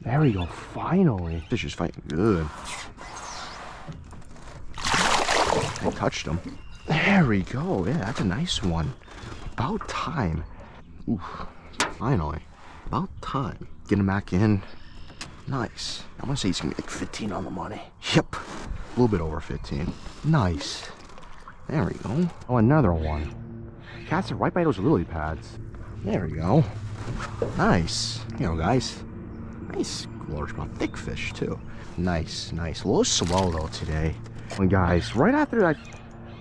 There we go, finally. Fish is fighting good. I touched him. There we go. Yeah, that's a nice one. About time. Oof. Finally. About time. Get him back in. Nice. I'm gonna say he's gonna be like 15 on the money. Yep. A little bit over 15. Nice. There we go. Oh, another one. Cats are right by those lily pads. There we go. Nice. You know, guys. Nice largemouth, thick fish too. Nice, nice. A little slow though today. And guys, right after that,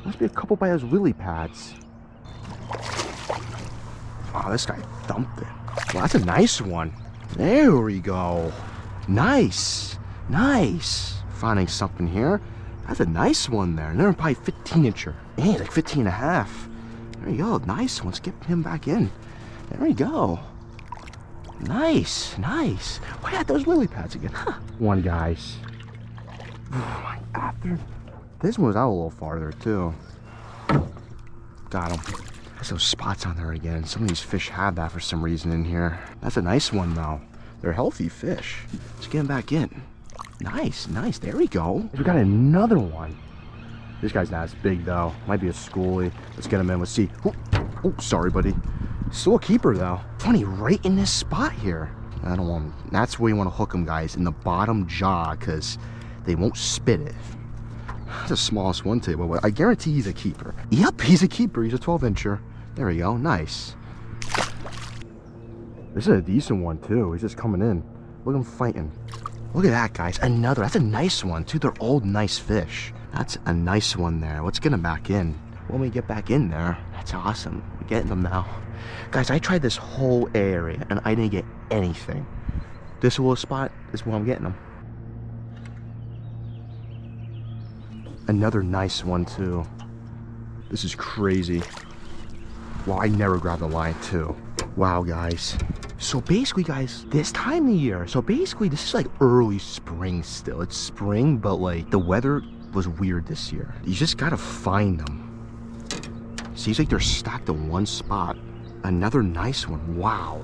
must be a couple by those lily pads. Wow, this guy thumped it. Well, that's a nice one. There we go. Nice, nice. Finding something here. That's a nice one there. And they're probably 15-incher. Yeah, he's like 15 and a half. There you go. Nice one. Let's get him back in. There we go. Nice, nice. Why got those lily pads again? Huh. One, guys. After this one was out a little farther too. Got him. There's those spots on there again. Some of these fish have that for some reason in here. That's a nice one though. They're healthy fish. Let's get them back in. Nice, nice. There we go. We got another one. This guy's not as big though. Might be a schoolie. Let's get him in. Let's see. Oh, sorry, buddy. Still a keeper though. Funny, right in this spot here. I don't want him. That's where you want to hook them, guys, in the bottom jaw, because they won't spit it. That's the smallest one too, but I guarantee he's a keeper. Yep, he's a keeper. He's a 12-incher. There we go. Nice. This is a decent one too. He's just coming in. Look at him fighting. Look at that, guys. Another. That's a nice one too. They're old, nice fish. That's a nice one there. Let's get him back in. When we get back in there, that's awesome. We're getting them now. Guys, I tried this whole area and I didn't get anything. This little spot is where I'm getting them. Another nice one too. This is crazy. Wow, I never grabbed a line too. Wow, guys. So basically, guys, this time of year, so basically this is like early spring still. It's spring, but like the weather was weird this year. You just gotta find them. Seems like they're stacked in one spot. Another nice one. Wow.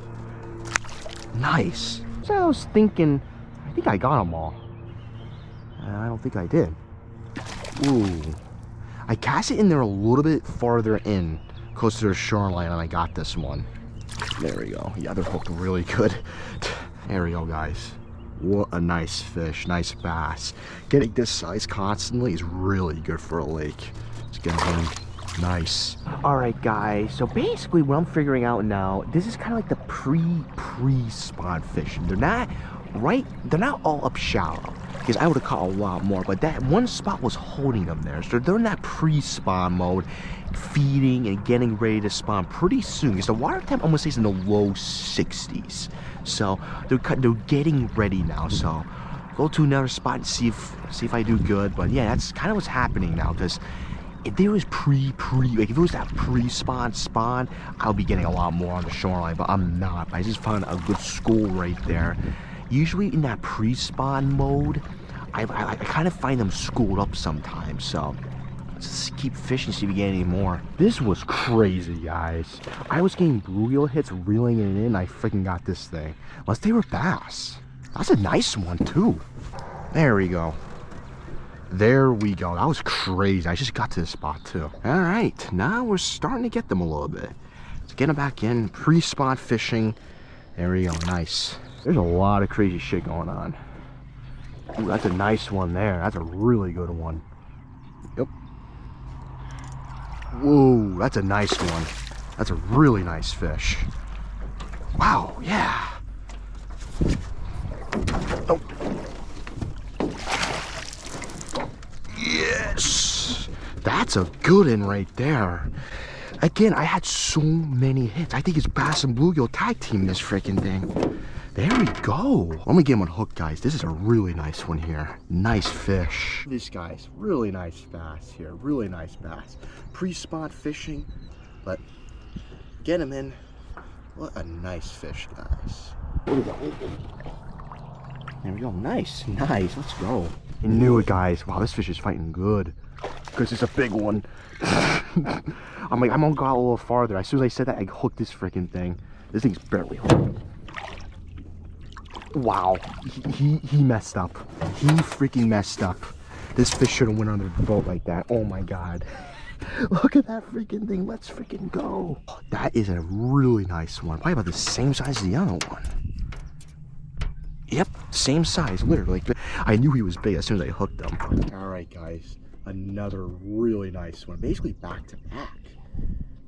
Nice. So I was thinking, I think I got them all. I don't think I did. Ooh. I cast it in there a little bit farther in, close to the shoreline, and I got this one. There we go. Yeah, they're hooked really good. There we go, guys. What a nice fish. Nice bass. Getting this size constantly is really good for a lake. Let's get him in. Nice. All right, guys. So basically what I'm figuring out now, this is kind of like the pre-spawn fishing. They're not all up shallow, because I would have caught a lot more, but that one spot was holding them there. So they're in that pre-spawn mode, feeding and getting ready to spawn pretty soon, because the water temp, I'm gonna say, is in the low 60s. So they're getting ready now. So go to another spot and see if I do good. But yeah, that's kind of what's happening now, because if there was like if it was that spawn, I'll be getting a lot more on the shoreline, but I'm not. I just found a good school right there. Usually in that pre-spawn mode, I kind of find them schooled up sometimes. So let's just keep fishing, see if we get any more. This was crazy, guys. I was getting bluegill hits, reeling it in. I freaking got this thing. Unless they were bass. That's a nice one too. There we go. There we go. That was crazy. I just got to the spot too. All right, now we're starting to get them a little bit. Let's get them back in. Pre-spawn fishing. There we go. Nice. There's a lot of crazy shit going on. Ooh, that's a nice one there. That's a really good one. Yep. Whoa, that's a nice one. That's a really nice fish. Wow, yeah. Oh. Yes, that's a good one right there. Again, I had so many hits. I think it's bass and bluegill tag team this freaking thing. There we go. Let me get him on hook, guys. This is a really nice one here. Nice fish. This guy's really nice bass here. Really nice bass. Pre-spot fishing, but get him in. What a nice fish, guys. There we go. Nice, nice. Let's go. I knew it, guys. Wow, this fish is fighting good. Because it's a big one. I'm gonna go out a little farther. As soon as I said that, I hooked this freaking thing. This thing's barely hooked. Wow, he messed up. He freaking messed up. This fish should have went under the boat like that. Oh my God. Look at that freaking thing. Let's freaking go. That is a really nice one. Probably about the same size as the other one. Yep, same size, literally. I knew he was big as soon as I hooked him. All right, guys, another really nice one. Basically back to back.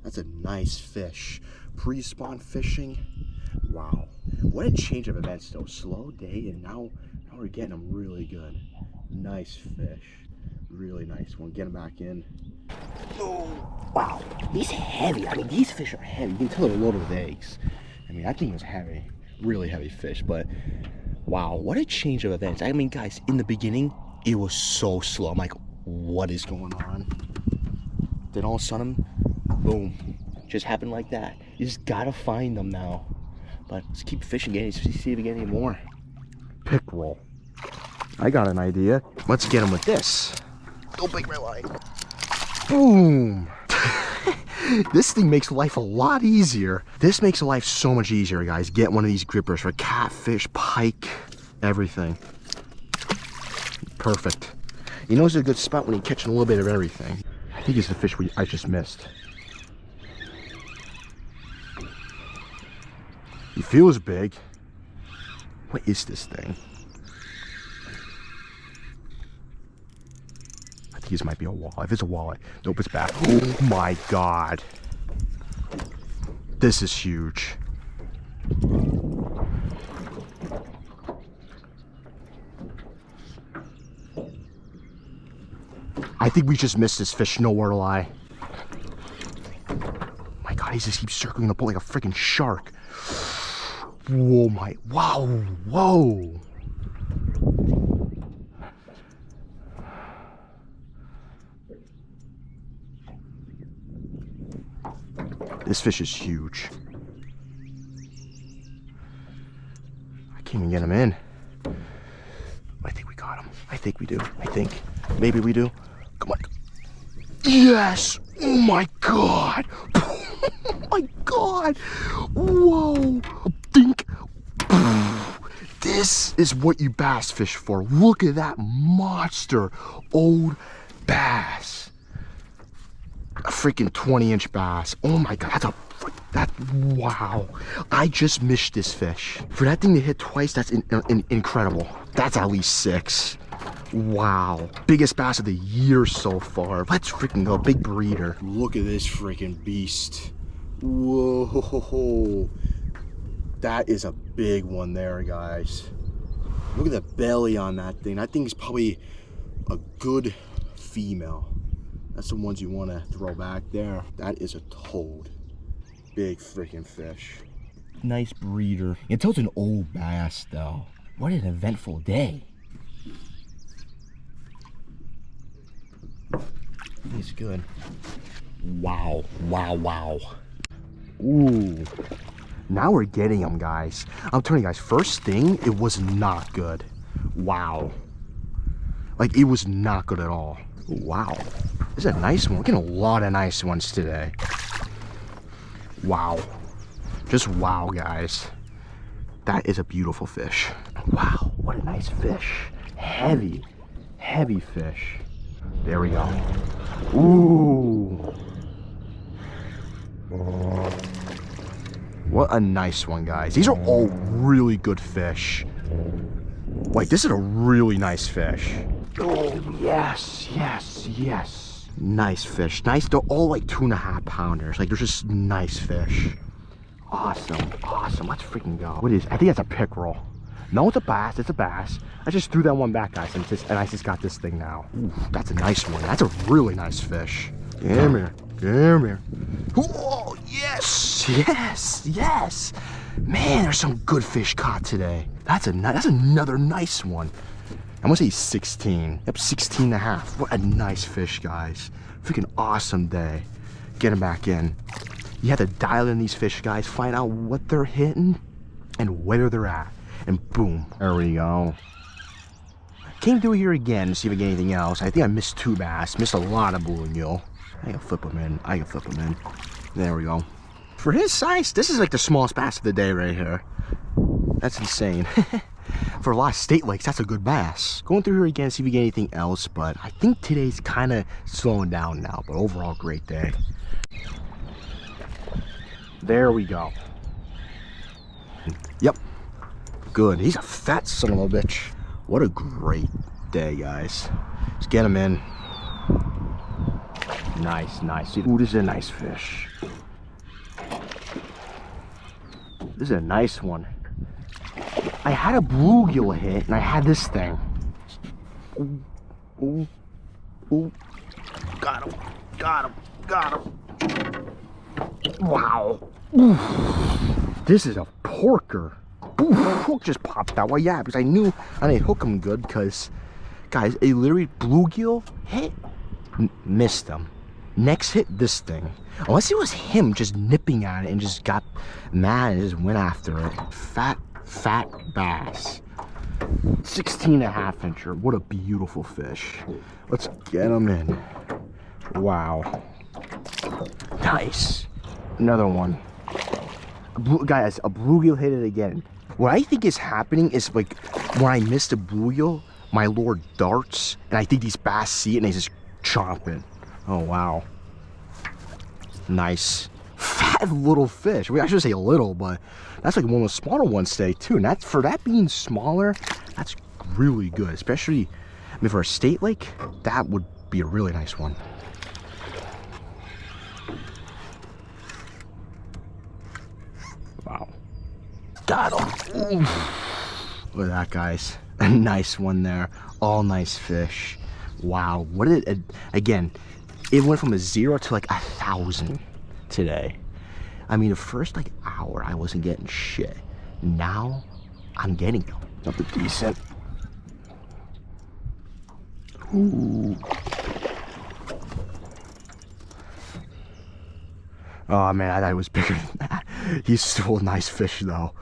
That's a nice fish. Pre-spawn fishing. Wow, what a change of events though. Slow day, and now we're getting them really good. Nice fish, really nice one. Get him back in. Oh, wow, he's heavy. I mean, these fish are heavy. You can tell they're loaded with eggs. I mean, I think it was heavy, really heavy fish, but wow, what a change of events. I mean, guys, in the beginning, it was so slow. I'm like, what is going on? Then all of a sudden, boom, just happened like that. You just gotta find them now. But let's keep fishing, see if we get any more. Pickerel. I got an idea. Let's get him with this. Don't break my line. Boom. This thing makes life a lot easier. This makes life so much easier, guys. Get one of these grippers for catfish, pike, everything. Perfect. You know it's a good spot when you're catching a little bit of everything. I think it's the fish I just missed. He feels big. What is this thing? I think this might be a walleye. If it's a walleye, nope, it's back. Oh my God. This is huge. I think we just missed this fish, nowhere to lie. My God, he just keeps circling the boat like a freaking shark. Whoa, my, wow, whoa. This fish is huge. I can't even get him in. I think we got him. I think we do. I think. Maybe we do. Come on. Yes! Oh my God! Oh my God! Whoa! Think. This is what you bass fish for. Look at that monster old bass. A freaking 20-inch bass. Oh my God, that's wow. I just missed this fish. For that thing to hit twice, that's incredible. That's at least 6. Wow. Biggest bass of the year so far. Let's freaking go. Big breeder. Look at this freaking beast. Whoa. That is a big one there, guys. Look at the belly on that thing. That thing's probably a good female. That's the ones you want to throw back there. That is a toad. Big freaking fish. Nice breeder. It's an old bass, though. What an eventful day. He's good. Wow. Wow, wow. Ooh. Now we're getting them, guys. I'm telling you guys, first thing, it was not good. Wow. Like, it was not good at all. Wow. This is a nice one. We're getting a lot of nice ones today. Wow. Just wow, guys. That is a beautiful fish. Wow, what a nice fish. Heavy, heavy fish. There we go. Ooh. What a nice one, guys. These are all really good fish. Like, this is a really nice fish. Oh, yes, yes, yes. Nice fish. Nice. They're all like 2.5 pounders. Like, they're just nice fish. Awesome, awesome. Let's freaking go. What is, I think that's a pickerel. No, it's a bass. It's a bass. I just threw that one back, guys, and I just got this thing now. Ooh, that's a nice one. That's a really nice fish. Come here. Come here. Oh, yes, yes, yes. Man, there's some good fish caught today. That's another nice one. I'm gonna say 16. Yep, 16.5. What a nice fish, guys. Freaking awesome day. Get them back in. You have to dial in these fish, guys. Find out what they're hitting and where they're at. And boom, there we go. Came through here again to see if I get anything else. I think I missed 2 bass. Missed a lot of bluegill. I can flip them in. I can flip them in. There we go. For his size, this is like the smallest bass of the day right here. That's insane. for a lot of state lakes, that's a good bass. Going through here again, see if we get anything else, but I think today's kind of slowing down now, but overall, great day. There we go. Yep, good. He's a fat son of a bitch. What a great day, guys. Let's get him in. Nice, nice. Ooh, this is a nice fish. This is a nice one. I had a bluegill hit, and I had this thing. Ooh, ooh, ooh. Got him, got him, got him. Wow. Oof. This is a porker. Oof, hook just popped out. Well, yeah, because I knew I didn't hook him good because, guys, a literally bluegill hit, missed him. Next hit, this thing. Unless it was him just nipping at it and just got mad and just went after it. Fat bass. 16.5 incher. What a beautiful fish. Let's get him in. Wow. Nice. Another one. Guys, a bluegill hit it again. What I think is happening is, like, when I missed a bluegill, my lure darts, and I think these bass see it and they just chomp it. Oh, wow. Nice. Fat little fish. I should say little, but that's like one of the smaller ones today, too. And that's, for that being smaller, that's really good. Especially, I mean, for a state lake, that would be a really nice one. Wow. Got him. Oof. Look at that, guys. A nice one there. All nice fish. Wow. What did it, again, it went from a 0 to like 1,000 today. I mean, the first like hour, I wasn't getting shit. Now, I'm getting something decent. Ooh. Oh man, I thought it was bigger than that. He's still a nice fish though.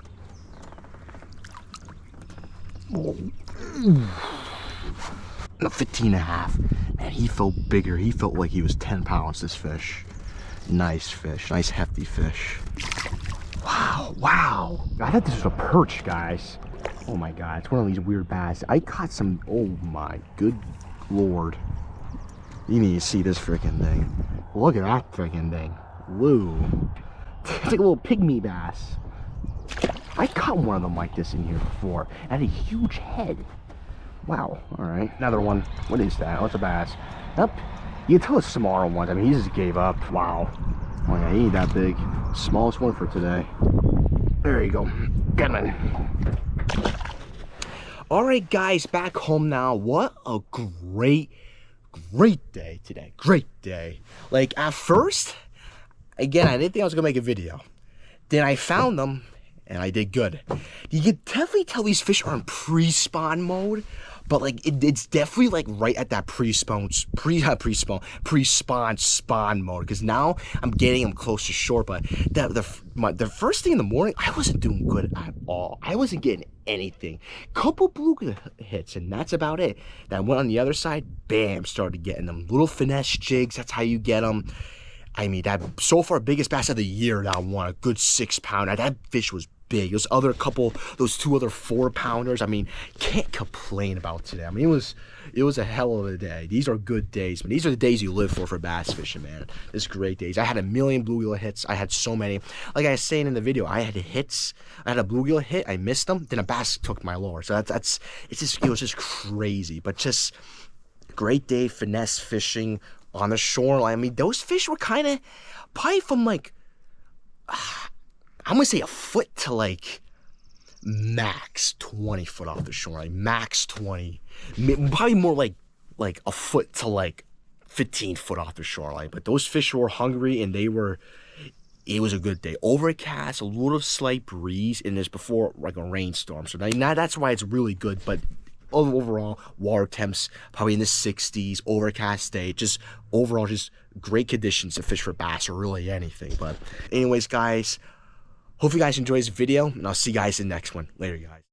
No, 15.5. Man, he felt bigger. He felt like he was 10 pounds, this fish. Nice fish, nice hefty fish. Wow, wow. I thought this was a perch, guys. Oh my God, it's one of these weird bass. I caught some, oh my good Lord. You need to see this freaking thing. Look at that freaking thing. Woo. It's like a little pygmy bass. I caught one of them like this in here before. It had a huge head. Wow, all right. Another one. What is that? Oh, it's a bass. Yep. You can tell it's smaller ones. I mean, he just gave up. Wow. Oh yeah, he ain't that big. Smallest one for today. There you go. Get him in. All right, guys, back home now. What a great day today. Great day. Like, at first, again, I didn't think I was gonna make a video. Then I found them, and I did good. You can definitely tell these fish are in pre-spawn mode, but like it's definitely like right at that pre-spawn spawn mode. Because now I'm getting them close to shore. But the first thing in the morning, I wasn't doing good at all. I wasn't getting anything. Couple bluegill hits, and that's about it. Then I went on the other side, bam, started getting them little finesse jigs. That's how you get them. I mean, that so far biggest bass of the year, that one, a good 6-pounder. That fish was big. Those two other 4-pounders. I mean, can't complain about today. I mean, it was a hell of a day. These are good days, man. These are the days you live for bass fishing, man. It's great days. I had a million bluegill hits. I had so many. Like I was saying in the video, I had hits. I had a bluegill hit. I missed them. Then a bass took my lure. So it was just crazy. But just great day, finesse fishing on the shoreline. I mean, those fish were kind of probably from like, I'm gonna say a foot to like max 20 foot off the shoreline. Max 20, probably more like a foot to like 15 foot off the shoreline. But those fish were hungry, and it was a good day. Overcast, a little slight breeze, and there's before like a rainstorm. So now that's why it's really good. But overall, water temps probably in the 60s, overcast day, just overall just great conditions to fish for bass or really anything. But anyways, guys, hope you guys enjoyed this video, and I'll see you guys in the next one. Later, guys.